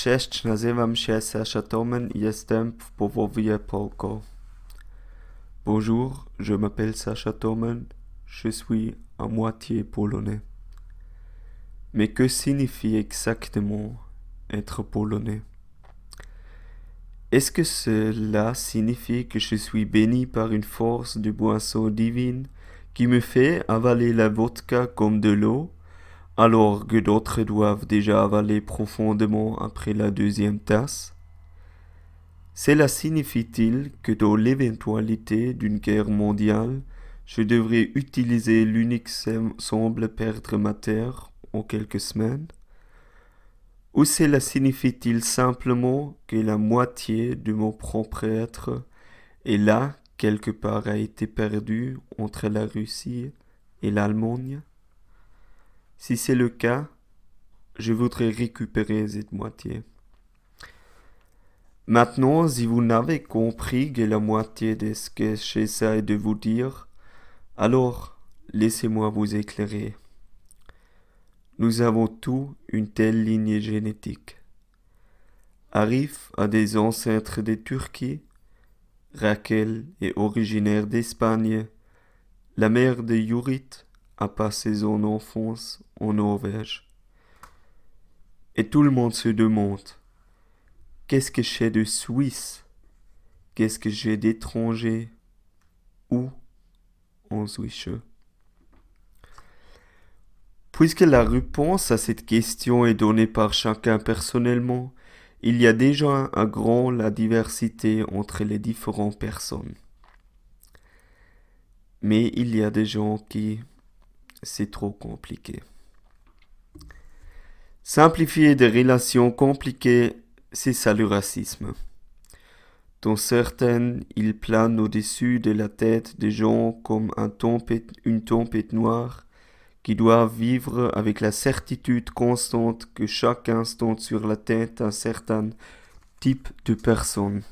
Cześć, nazywam się Sasha Tomen i jestem w połowie Polko. Bonjour, je m'appelle Sasha Tomen, je suis à moitié polonais. Mais que signifie exactement être polonais? Est-ce que cela signifie que je suis béni par une force de boisson divine qui me fait avaler la vodka comme de l'eau, alors que d'autres doivent déjà avaler profondément après la deuxième tasse? Cela signifie-t-il que dans l'éventualité d'une guerre mondiale, je devrais utiliser l'unique semble perdre ma terre en quelques semaines? Ou cela signifie-t-il simplement que la moitié de mon propre être est là, quelque part a été perdue entre la Russie et l'Allemagne? Si c'est le cas, je voudrais récupérer cette moitié. Maintenant, si vous n'avez compris que la moitié de ce que j'essaie de vous dire, alors laissez-moi vous éclairer. Nous avons tous une telle lignée génétique. Arif a des ancêtres de Turquie, Raquel est originaire d'Espagne, la mère de Jurit a passé son enfance en Norvège. Et tout le monde se demande, qu'est-ce que j'ai de Suisse? Qu'est-ce que j'ai d'étranger? Où en suis-je? Puisque la réponse à cette question est donnée par chacun personnellement, il y a déjà un grand la diversité entre les différentes personnes. Mais il y a des gens qui, c'est trop compliqué. Simplifier des relations compliquées, c'est ça le racisme. Dans certaines, il plane au-dessus de la tête des gens comme une tempête noire qui doivent vivre avec la certitude constante que chaque instant sur la tête un certain type de personne.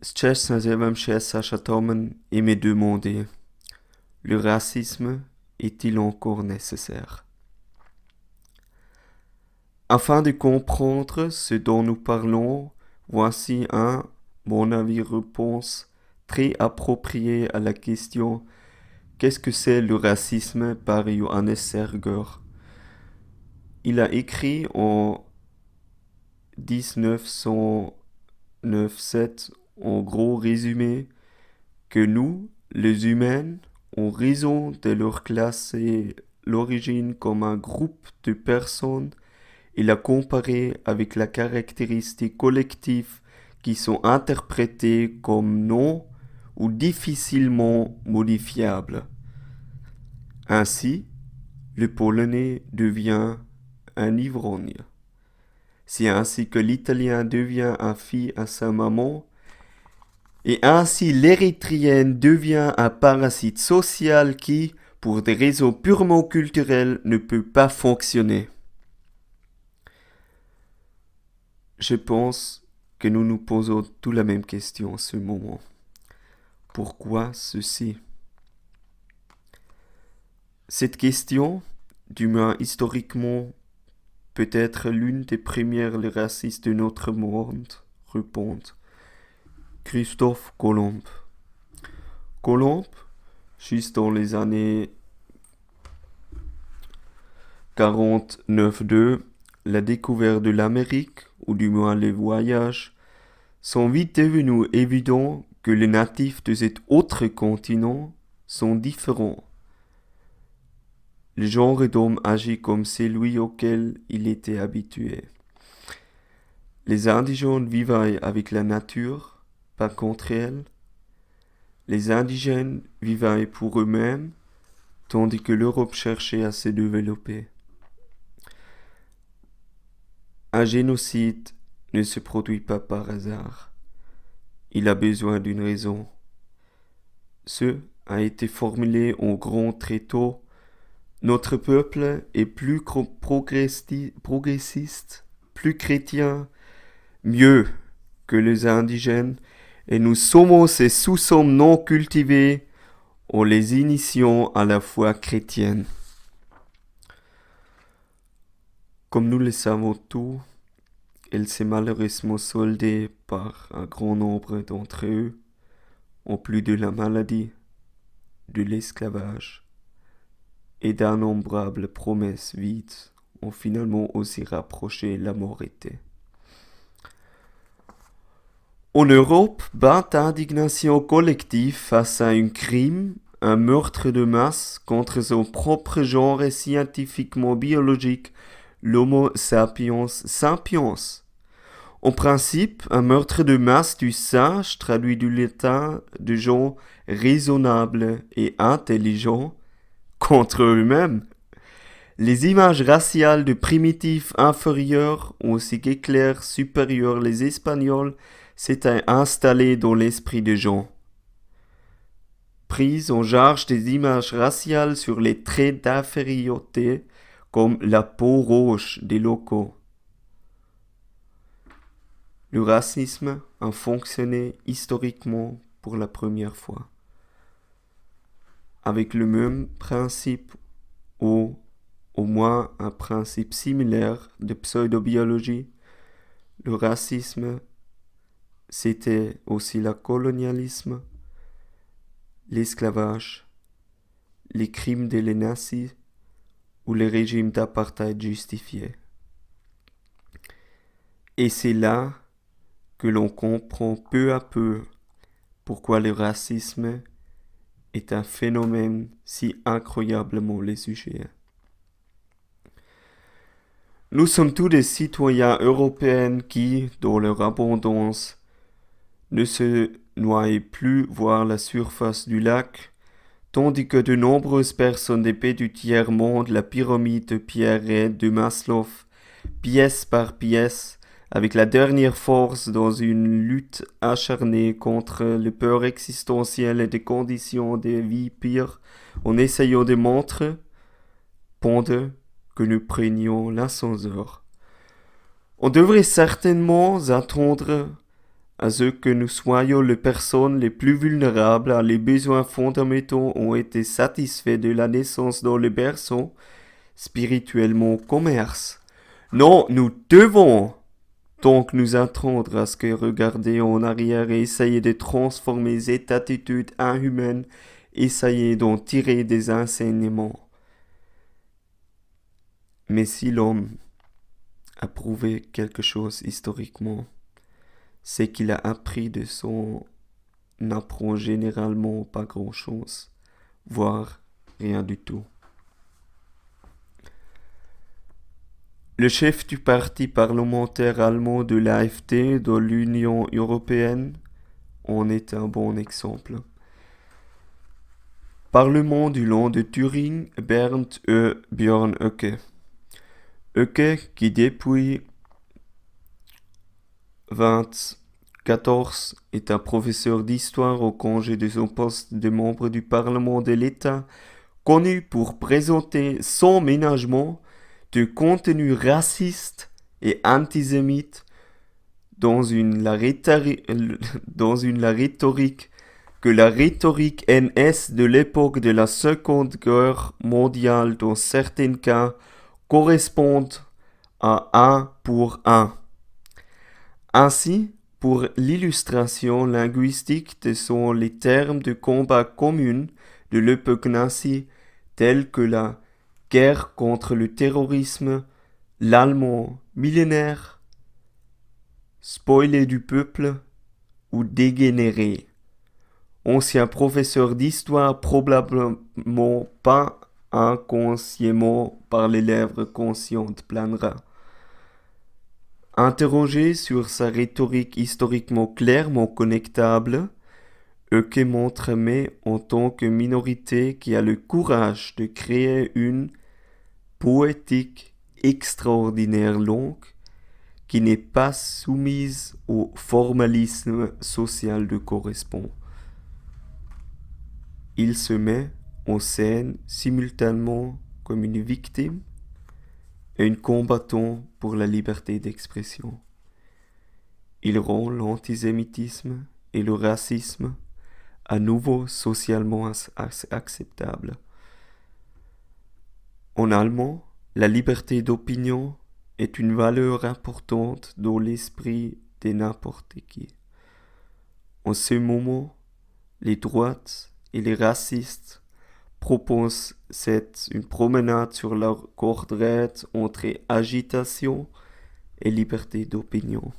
Cześć, nazywam się Sasha Tomen et me demander, le racisme est-il encore nécessaire? Afin de comprendre ce dont nous parlons, voici mon avis, réponse très appropriée à la question qu'est-ce que c'est le racisme par Johannes Serger. Il a écrit en 1909-7 en gros résumé que nous, les humains, en raison de leur classe et l'origine comme un groupe de personnes, il a comparé avec la caractéristique collective qui sont interprétées comme non ou difficilement modifiables. Ainsi, le polonais devient un ivrogne. C'est ainsi que l'italien devient un fils à sa maman, et ainsi l'érythréenne devient un parasite social qui, pour des raisons purement culturelles, ne peut pas fonctionner. Je pense que nous nous posons tous la même question en ce moment. Pourquoi ceci? Cette question, du moins historiquement, peut être l'une des premières les racistes de notre monde répondent. Christophe Colomb. Colomb, juste dans les années 49-2, la découverte de l'Amérique, ou du moins les voyages, sont vite devenus évidents que les natifs de cet autre continent sont différents. Le genre d'homme agit comme celui auquel il était habitué. Les indigènes vivaient avec la nature, pas contre elle. Les indigènes vivaient pour eux-mêmes, tandis que l'Europe cherchait à se développer. Un génocide ne se produit pas par hasard. Il a besoin d'une raison. Ce a été formulé en grand très tôt. Notre peuple est plus progressiste, plus chrétien, mieux que les indigènes, et nous sommes ces sous-hommes non cultivés en les initiant à la foi chrétienne. Comme nous le savons tous, elle s'est malheureusement soldée par un grand nombre d'entre eux, en plus de la maladie, de l'esclavage et d'innombrables promesses vides, ont finalement aussi rapproché la mort était. En Europe, batte indignation collective face à un crime, un meurtre de masse contre son propre genre et scientifiquement biologique, l'Homo sapiens sapiens. En principe, un meurtre de masse du singe traduit du latin de gens raisonnables et intelligents contre eux-mêmes. Les images raciales de primitifs inférieurs, aussi qu'éclairs supérieurs les Espagnols, s'étaient installées dans l'esprit des gens. Prise en charge des images raciales sur les traits d'infériorité, comme la peau rouge des locaux. Le racisme a fonctionné historiquement pour la première fois. Avec le même principe ou au moins un principe similaire de pseudobiologie, le racisme, c'était aussi le colonialisme, l'esclavage, les crimes des nazis ou les régimes d'apartheid justifiés. Et c'est là que l'on comprend peu à peu pourquoi le racisme est un phénomène si incroyablement léger. Nous sommes tous des citoyens européens qui, dans leur abondance, ne se noient plus voir la surface du lac, tandis que de nombreuses personnes des pays du tiers-monde, la pyramide de Pierre de Maslow, pièce par pièce, avec la dernière force dans une lutte acharnée contre les peurs existentielles et des conditions de vie pires, en essayant de montrer, pendant que nous prenions l'ascenseur. On devrait certainement attendre à ce que nous soyons les personnes les plus vulnérables à les besoins fondamentaux ont été satisfaits de la naissance dans le berceau, spirituellement commerce. Non, nous devons donc nous attendre à ce que regarder en arrière et essayer de transformer cette attitude inhumaine, essayer d'en tirer des enseignements. Mais si l'homme a prouvé quelque chose historiquement, c'est qu'il a appris de son apprend généralement pas grand-chose, voire rien du tout. Le chef du parti parlementaire allemand de l'AfD dans l'Union européenne en est un bon exemple. Parlement du land de Turing, Bernd E. Björn Höcke. Höcke, qui depuis 2014 est un professeur d'histoire au congé de son poste de membre du Parlement de l'État, connu pour présenter sans ménagement de contenu raciste et antisémite dans la rhétorique que la rhétorique NS de l'époque de la Seconde Guerre mondiale dans certains cas correspondent à 1 pour 1. Ainsi, pour l'illustration linguistique de sont les termes de combat commun de l'époque nazie tels que la guerre contre le terrorisme, l'allemand millénaire, spoiler du peuple ou dégénéré. Ancien professeur d'histoire probablement pas inconsciemment par les lèvres conscientes planera. Interrogé sur sa rhétorique historiquement clairement connectable, Höcke montre mais en tant que minorité qui a le courage de créer une poétique extraordinaire longue qui n'est pas soumise au formalisme social de correspond. Il se met en scène simultanément comme une victime et un combattant pour la liberté d'expression. Il rend l'antisémitisme et le racisme à nouveau socialement acceptables. En allemand, la liberté d'opinion est une valeur importante dans l'esprit de n'importe qui. En ce moment, les droites et les racistes proposent une promenade sur leur corde raide entre agitation et liberté d'opinion.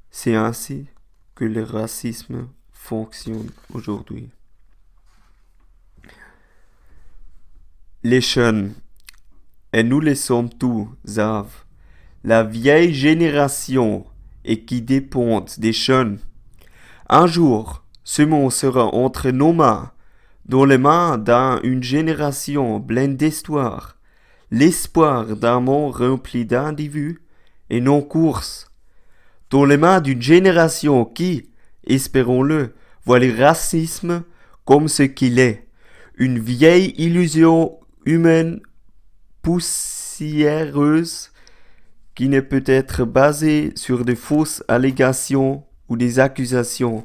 C'est ainsi que le racisme fonctionne aujourd'hui. Les jeunes, et nous les sommes tous, savent, la vieille génération et qui dépendent des jeunes. Un jour, ce monde sera entre nos mains, dans les mains d'une génération pleine d'histoire, l'espoir d'un monde rempli d'individus et non courses, dans les mains d'une génération qui, espérons-le, voit le racisme comme ce qu'il est, une vieille illusion humaine poussiéreuse qui ne peut être basée sur de fausses allégations ou des accusations.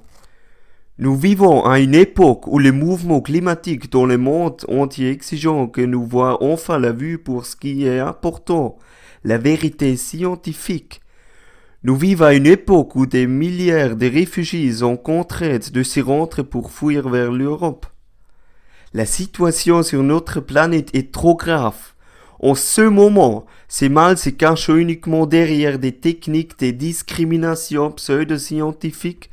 Nous vivons à une époque où les mouvements climatiques dans le monde entier exigent que nous voyons enfin la vue pour ce qui est important, la vérité scientifique. Nous vivons à une époque où des milliards de réfugiés sont contraints de s'y rendre pour fuir vers l'Europe. La situation sur notre planète est trop grave. En ce moment, ces mal se cachent uniquement derrière des techniques de discrimination pseudo-scientifiques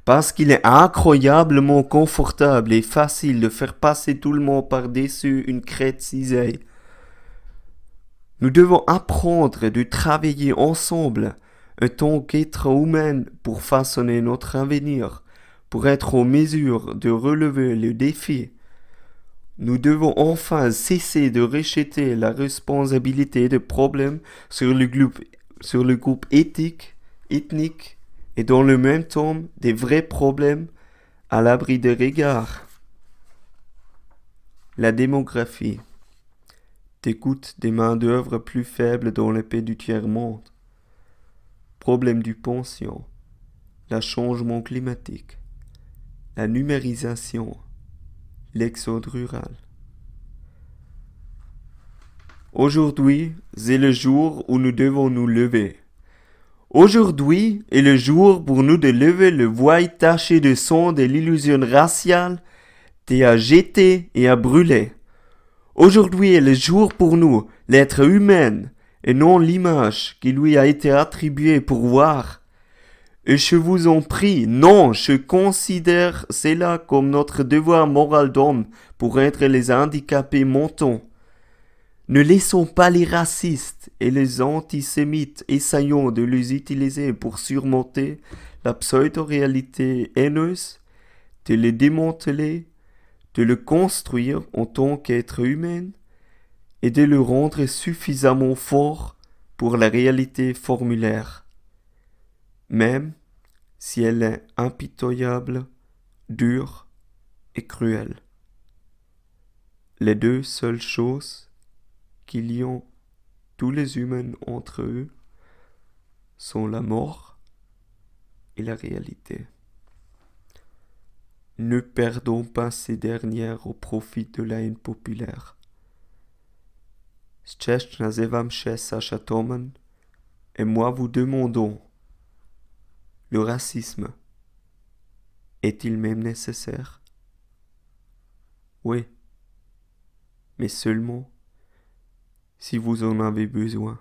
parce qu'il est incroyablement confortable et facile de faire passer tout le monde par-dessus une crête cisée. Nous devons apprendre de travailler ensemble en tant qu'êtres humains pour façonner notre avenir, pour être en mesure de relever le défi. Nous devons enfin cesser de rejeter la responsabilité des problèmes sur le groupe ethnique et dans le même temps des vrais problèmes à l'abri des regards. La démographie découte des main-d'œuvre plus faibles dans les pays du tiers-monde. Problème du pension, le changement climatique, la numérisation, l'exode rural. Aujourd'hui, c'est le jour où nous devons nous lever. Aujourd'hui est le jour pour nous de lever le voile taché de sang de l'illusion raciale, et à jeter et à brûler. Aujourd'hui est le jour pour nous, l'être humain, et non l'image qui lui a été attribuée pour voir. Et je vous en prie, non, je considère cela comme notre devoir moral d'homme pour être les handicapés mentaux. Ne laissons pas les racistes et les antisémites essayant de les utiliser pour surmonter la pseudo-réalité haineuse, de les démanteler, de le construire en tant qu'être humain et de le rendre suffisamment fort pour la réalité formulaire, même si elle est impitoyable, dure et cruelle. Les deux seules choses qu'il y a tous les humains entre eux sont la mort et la réalité. Ne perdons pas ces dernières au profit de la haine populaire. Szczęść nazywam się Sacha Toman et moi vous demandons, le racisme est-il même nécessaire? Oui, mais seulement si vous en avez besoin.